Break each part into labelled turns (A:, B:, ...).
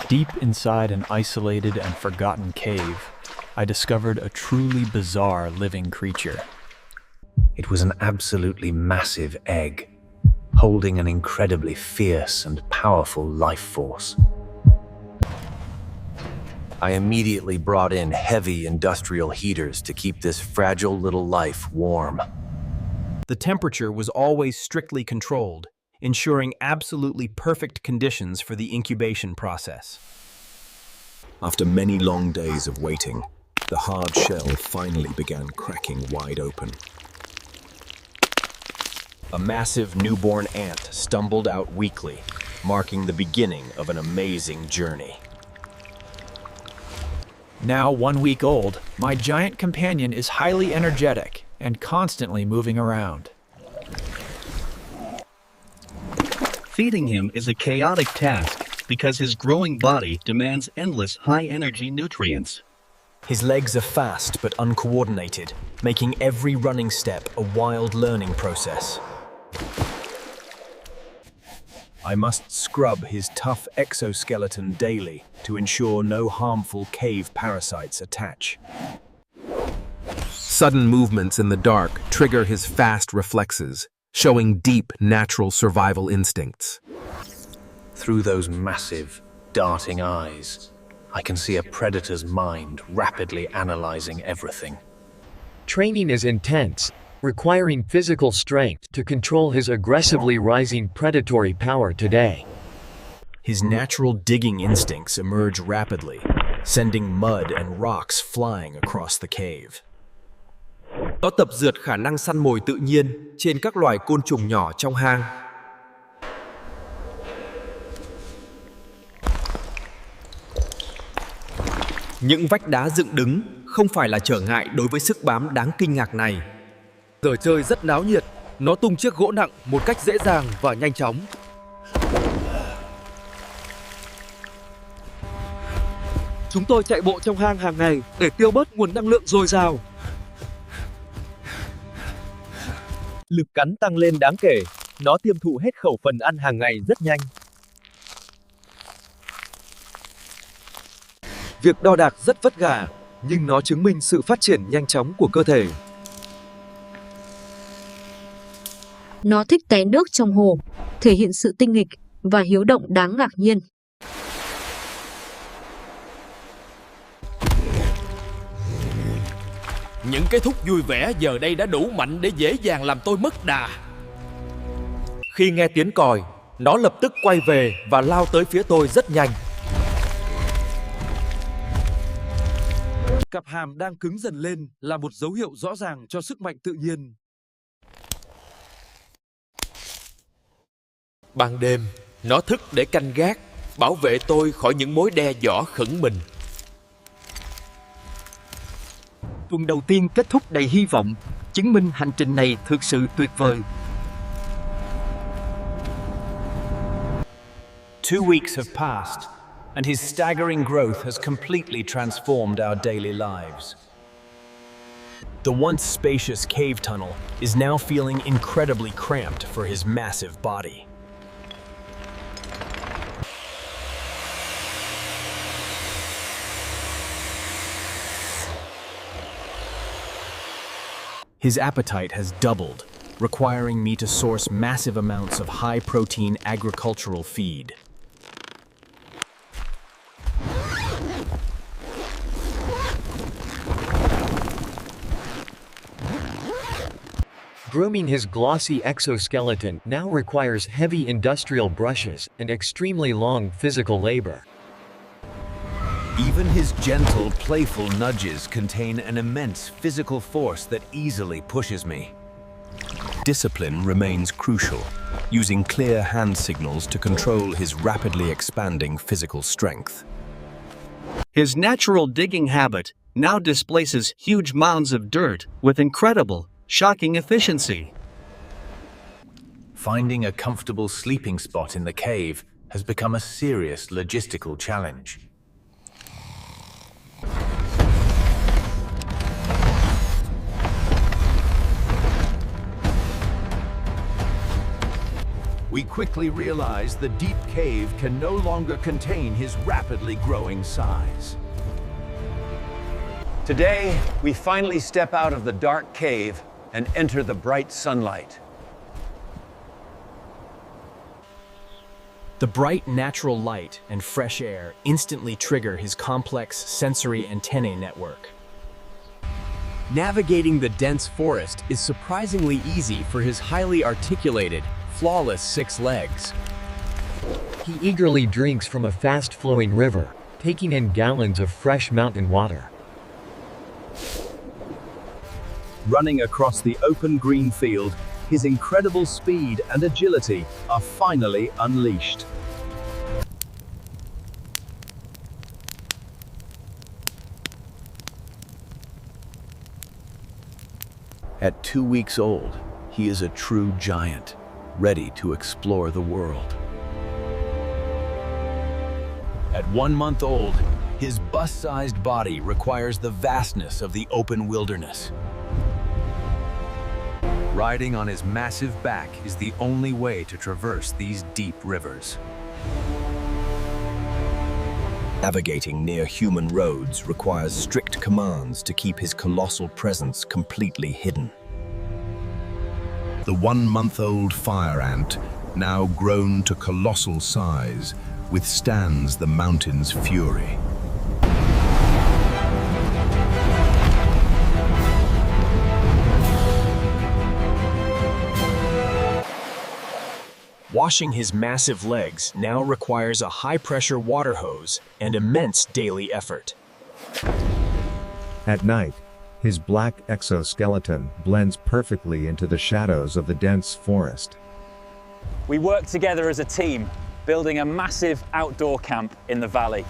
A: Deep inside an isolated and forgotten cave, I discovered a truly bizarre living creature.
B: It was an absolutely massive egg, holding an incredibly fierce and powerful life force. I immediately brought in heavy industrial heaters to keep this fragile little life warm.
C: The temperature was always strictly controlled, ensuring absolutely perfect conditions for the incubation process.
D: After many long days of waiting, the hard shell finally began cracking wide open.
C: A massive newborn ant stumbled out weakly, marking the beginning of an amazing journey.
A: Now 1 week old, my giant companion is highly energetic and constantly moving around.
E: Feeding him is a chaotic task because his growing body demands endless high-energy nutrients.
C: His legs are fast but uncoordinated, making every running step a wild learning process. I must scrub his tough exoskeleton daily to ensure no harmful cave parasites attach.
F: Sudden movements in the dark trigger his fast reflexes, showing deep natural survival instincts.
B: Through those massive, darting eyes, I can see a predator's mind rapidly analyzing everything.
G: Training is intense, requiring physical strength to control his aggressively rising predatory power today.
C: His natural digging instincts emerge rapidly, sending mud and rocks flying across the cave.
F: Nó tập dượt khả năng săn mồi tự nhiên trên các loài côn trùng nhỏ trong hang. Những vách đá dựng đứng không phải là trở ngại đối với sức bám đáng kinh ngạc này. Giờ chơi rất náo nhiệt, nó tung chiếc gỗ nặng một cách dễ dàng và nhanh chóng. Chúng tôi chạy bộ trong hang hàng ngày để tiêu bớt nguồn năng lượng dồi dào. Lực cắn tăng lên đáng kể, nó tiêu thụ hết khẩu phần ăn hàng ngày rất nhanh. Việc đo đạc rất vất vả, nhưng nó chứng minh sự phát triển nhanh chóng của cơ thể.
H: Nó thích té nước trong hồ, thể hiện sự tinh nghịch và hiếu động đáng ngạc nhiên.
I: Những cái thúc vui vẻ giờ đây đã đủ mạnh để dễ dàng làm tôi mất đà.
F: Khi nghe tiếng còi, nó lập tức quay về và lao tới phía tôi rất nhanh. Cặp hàm đang cứng dần lên là một dấu hiệu rõ ràng cho sức mạnh tự nhiên.
I: Ban đêm, nó thức để canh gác, bảo vệ tôi khỏi những mối đe dọa khẩn mình.
E: Tuần đầu tiên kết thúc đầy hy vọng, chứng minh hành trình này thực sự tuyệt vời.
A: 2 weeks have passed, and his staggering growth has completely transformed our daily lives.
C: The once spacious cave tunnel is now feeling incredibly cramped for his massive body. His appetite has doubled, requiring me to source massive amounts of high-protein agricultural feed.
G: Grooming his glossy exoskeleton now requires heavy industrial brushes and extremely long physical labor.
B: Even his gentle, playful nudges contain an immense physical force that easily pushes me.
D: Discipline remains crucial, using clear hand signals to control his rapidly expanding physical strength.
E: His natural digging habit now displaces huge mounds of dirt with incredible, shocking efficiency.
B: Finding a comfortable sleeping spot in the cave has become a serious logistical challenge.
D: we quickly realize the deep cave can no longer contain his rapidly growing size.
J: Today, we finally step out of the dark cave and enter the bright sunlight.
C: The bright natural light and fresh air instantly trigger his complex sensory antennae network.
F: Navigating the dense forest is surprisingly easy for his highly articulated, flawless 6 legs.
G: He eagerly drinks from a fast-flowing river, taking in gallons of fresh mountain water.
D: Running across the open green field, his incredible speed and agility are finally unleashed. At 2 weeks old, he is a true giant, ready to explore the world. At 1 month old, his bus-sized body requires the vastness of the open wilderness. Riding on his massive back is the only way to traverse these deep rivers. Navigating near human roads requires strict commands to keep his colossal presence completely hidden. The 1 month old fire ant, now grown to colossal size, withstands the mountain's fury.
C: Washing his massive legs now requires a high-pressure water hose and immense daily effort.
K: At night, his black exoskeleton blends perfectly into the shadows of the dense forest.
L: We work together as a team, building a massive outdoor camp in the valley.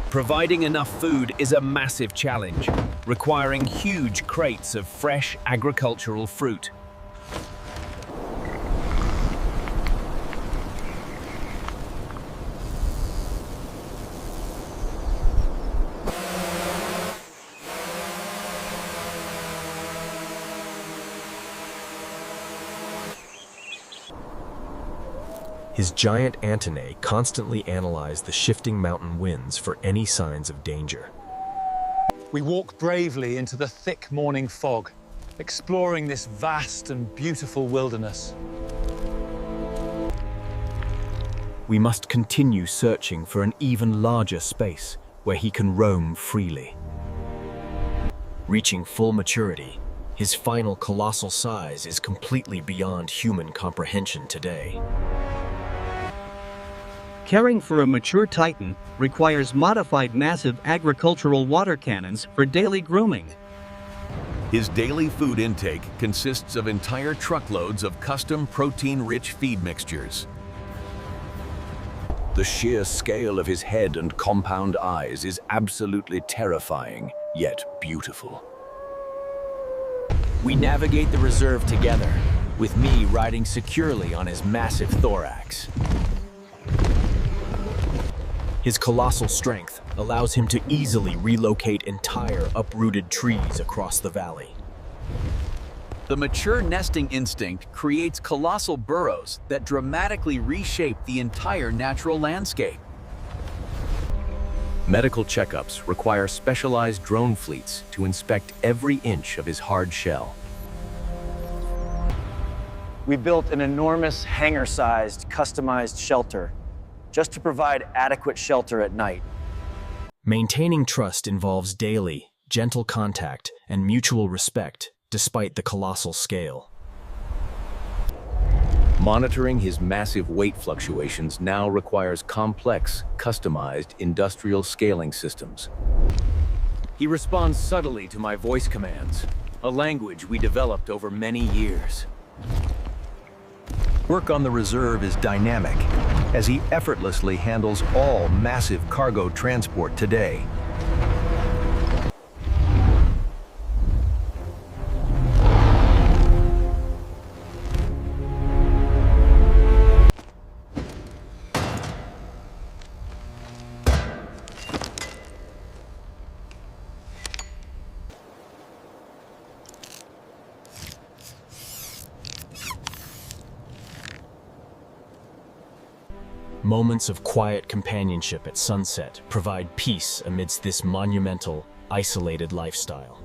C: Providing enough food is a massive challenge, requiring huge crates of fresh agricultural fruit. His giant antennae constantly analyze the shifting mountain winds for any signs of danger.
L: We walk bravely into the thick morning fog, exploring this vast and beautiful wilderness.
C: We must continue searching for an even larger space where he can roam freely. Reaching full maturity, his final colossal size is completely beyond human comprehension today.
E: Caring for a mature titan requires modified massive agricultural water cannons for daily grooming.
D: His daily food intake consists of entire truckloads of custom protein-rich feed mixtures. The sheer scale of his head and compound eyes is absolutely terrifying, yet beautiful.
C: We navigate the reserve together, with me riding securely on his massive thorax. His colossal strength allows him to easily relocate entire uprooted trees across the valley.
M: The mature nesting instinct creates colossal burrows that dramatically reshape the entire natural landscape.
B: Medical checkups require specialized drone fleets to inspect every inch of his hard shell.
L: We built an enormous hangar-sized, customized shelter, just to provide adequate shelter at night.
C: Maintaining trust involves daily, gentle contact and mutual respect, despite the colossal scale.
B: Monitoring his massive weight fluctuations now requires complex, customized industrial scaling systems. He responds subtly to my voice commands, a language we developed over many years.
D: Work on the reserve is dynamic, as he effortlessly handles all massive cargo transport today.
A: Moments of quiet companionship at sunset provide peace amidst this monumental, isolated lifestyle.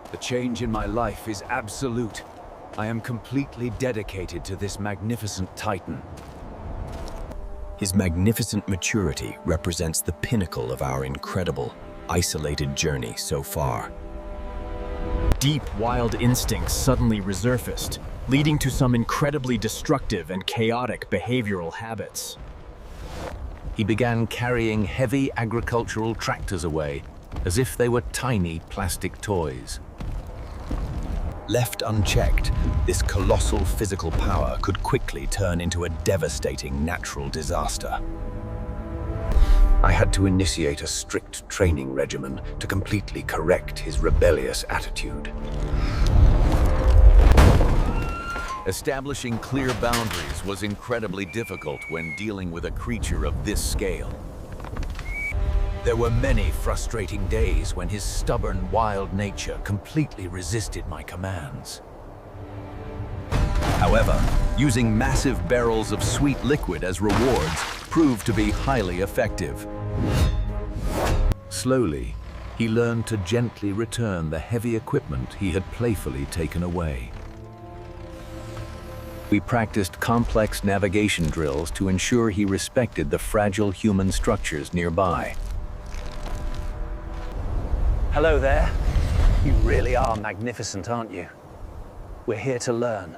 N: The change in my life is absolute. I am completely dedicated to this magnificent Titan.
D: His magnificent maturity represents the pinnacle of our incredible, isolated journey so far.
A: Deep, wild instincts suddenly resurfaced, leading to some incredibly destructive and chaotic behavioral habits.
B: He began carrying heavy agricultural tractors away, as if they were tiny plastic toys.
D: Left unchecked, this colossal physical power could quickly turn into a devastating natural disaster.
B: I had to initiate a strict training regimen to completely correct his rebellious attitude.
N: Establishing clear boundaries was incredibly difficult when dealing with a creature of this scale.
B: There were many frustrating days when his stubborn, wild nature completely resisted my commands.
D: However, using massive barrels of sweet liquid as rewards proved to be highly effective.
B: Slowly, he learned to gently return the heavy equipment he had playfully taken away. We practiced complex navigation drills to ensure he respected the fragile human structures nearby.
J: Hello there. You really are magnificent, aren't you? We're here to learn.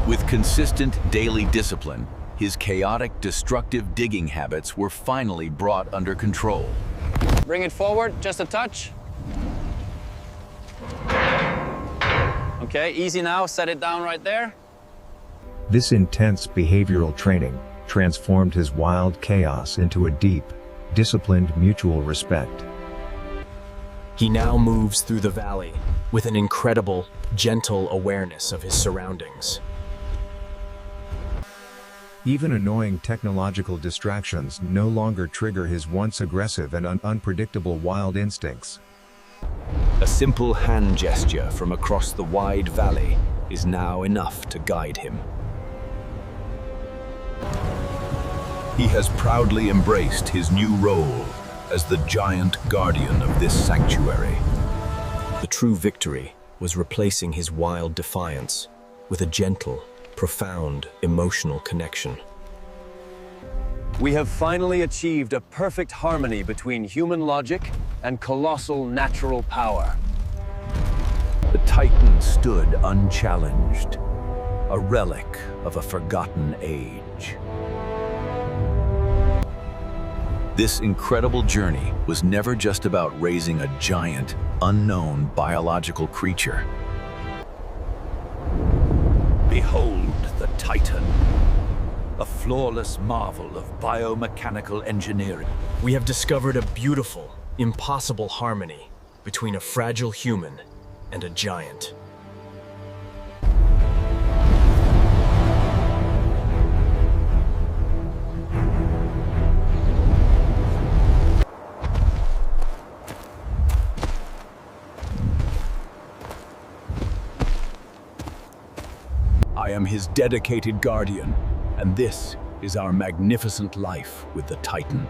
N: With consistent daily discipline, his chaotic, destructive digging habits were finally brought under control.
O: Bring it forward, just a touch. Okay, easy now, set it down right there.
K: This intense behavioral training transformed his wild chaos into a deep, disciplined mutual respect.
A: He now moves through the valley with an incredible, gentle awareness of his surroundings.
K: Even annoying technological distractions no longer trigger his once aggressive and unpredictable wild instincts.
D: A simple hand gesture from across the wide valley is now enough to guide him. He has proudly embraced his new role as the giant guardian of this sanctuary.
A: The true victory was replacing his wild defiance with a gentle, profound emotional connection.
J: We have finally achieved a perfect harmony between human logic and colossal natural power.
B: The Titan stood unchallenged, a relic of a forgotten age.
N: This incredible journey was never just about raising a giant, unknown biological creature.
B: Behold the Titan, a flawless marvel of biomechanical engineering.
A: We have discovered a beautiful, impossible harmony between a fragile human and a giant.
N: I am his dedicated guardian, and this is our magnificent life with the Titan.